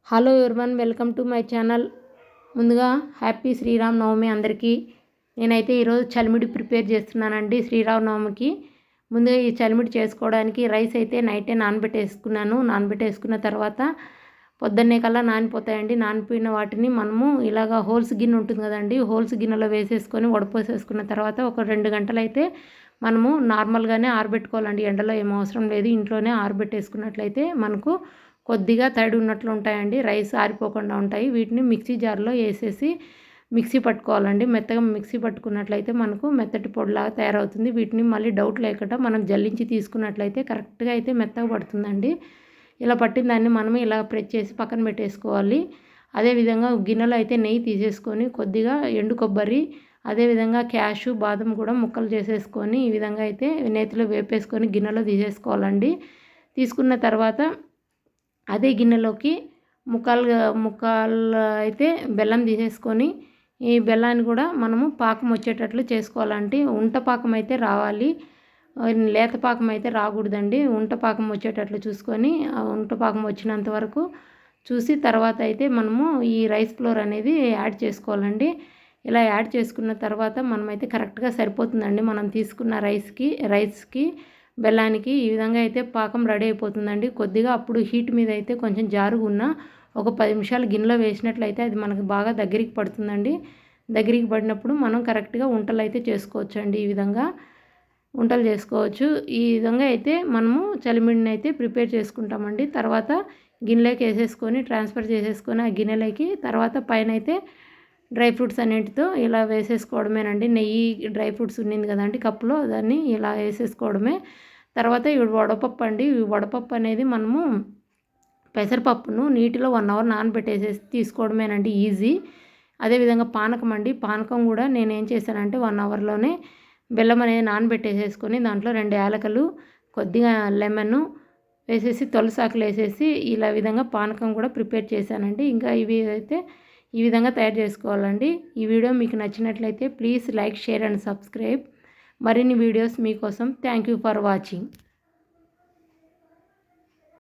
Hello everyone, welcome to my channel. ముందుగా happy Sriram Navami అందరికీ. నేనైతే ఈరోజు చలిమిడి ప్రిపేర్ చేస్తున్నానండి శ్రీరామ్ నవమికి. ముందుగా ఈ చలిమిడి చేసుకోవడానికి రైస్ అయితే నైటే నానబెట్టేసుకున్నాను. నానబెట్టేసుకున్న తర్వాత పొద్దున్నే కల్లా నానిపోతాయండి. నానిపోయిన వాటిని మనము ఇలాగా హోల్స్ గిన్నె ఉంటుంది కదండి, హోల్స్ గిన్నెలో వేసేసుకొని వడపోసేసుకున్న తర్వాత ఒక 2 గంటలు అయితే మనము నార్మల్గానే ఆరబెట్టుకోవాలండి. ఎండలో ఏం అవసరం లేదు, ఇంట్లోనే ఆరబెట్టేసుకున్నట్లయితే మనకు కొద్దిగా తడి ఉన్నట్లు ఉంటాయండి, రైస్ ఆరిపోకుండా ఉంటాయి. వీటిని మిక్సీ జార్లో వేసేసి మిక్సీ పట్టుకోవాలండి. మెత్తగా మిక్సీ పట్టుకున్నట్లయితే మనకు మెత్తటి పొడిలాగా తయారవుతుంది. వీటిని మళ్ళీ డౌట్ లేకుండా మనం జల్లించి తీసుకున్నట్లయితే కరెక్ట్గా అయితే మెత్తగా పడుతుందండి. ఇలా పట్టిన దాన్ని మనం ఇలా ప్రెస్ చేసి పక్కన పెట్టేసుకోవాలి. అదేవిధంగా గిన్నెలో అయితే నెయ్యి తీసేసుకొని కొద్దిగా ఎండు కొబ్బరి, అదేవిధంగా క్యాషు బాదం కూడా ముక్కలు చేసేసుకొని ఈ విధంగా అయితే నేతిలో వేపేసుకొని గిన్నెలో తీసేసుకోవాలండి. తీసుకున్న తర్వాత అదే గిన్నెలోకి ముక్కాలు అయితే బెల్లం తీసేసుకొని ఈ బెల్లాన్ని కూడా మనము పాకం వచ్చేటట్లు చేసుకోవాలంటే ఉంట పాకం అయితే రావాలి, లేత పాకం అయితే రాకూడదండి. ఉంట పాకం వచ్చేటట్లు చూసుకొని ఆ ఉంట పాకం వచ్చినంత వరకు చూసి తర్వాత అయితే మనము ఈ రైస్ ఫ్లోర్ అనేది యాడ్ చేసుకోవాలండి. ఇలా యాడ్ చేసుకున్న తర్వాత మనమైతే కరెక్ట్గా సరిపోతుందండి మనం తీసుకున్న రైస్కి బెల్లానికి. ఈ విధంగా అయితే పాకం రెడీ అయిపోతుందండి. కొద్దిగా అప్పుడు హీట్ మీద అయితే కొంచెం జారుగున్న ఒక 10 నిమిషాలు గిన్నెలో వేసినట్లయితే అది మనకు బాగా దగ్గరికి పడుతుందండి. దగ్గరికి పడినప్పుడు మనం కరెక్ట్గా వంటలు అయితే చేసుకోవచ్చు అండి. ఈ విధంగా వంటలు చేసుకోవచ్చు. ఈ విధంగా అయితే మనము చలిమిడిని అయితే ప్రిపేర్ చేసుకుంటామండి. తర్వాత గిన్నెలోకి వేసేసుకొని ట్రాన్స్ఫర్ చేసేసుకొని ఆ గిన్నెలోకి తర్వాత పైన అయితే డ్రై ఫ్రూట్స్ అన్నింటితో ఇలా వేసేసుకోవడమేనండి. నెయ్యి డ్రై ఫ్రూట్స్ ఉన్నింది కదండి కప్పులో, దాన్ని ఇలా వేసేసుకోవడమే. తర్వాత ఇవి వడపప్పు అండి. ఈ వడపప్పు అనేది మనము పెసరపప్పును నీటిలో 1 అవర్ నానబెట్టేసేసి తీసుకోవడమేనండి, ఈజీ. అదేవిధంగా పానకం అండి. పానకం కూడా నేను ఏం చేశానంటే 1 అవర్లోనే బెల్లం అనేది నానబెట్టేసేసుకొని దాంట్లో 2 యాలకులు, కొద్దిగా లెమన్ వేసేసి తొలసాకులు వేసేసి ఇలా విధంగా పానకం కూడా ప్రిపేర్ చేశానండి. ఇంకా ఇవి అయితే ఈ విధంగా తయారు చేసుకోవాలండి. ఈ వీడియో మీకు నచ్చినట్లయితే please like, share and subscribe. మరిన్ని వీడియోస్ మీకోసం. Thank you for watching.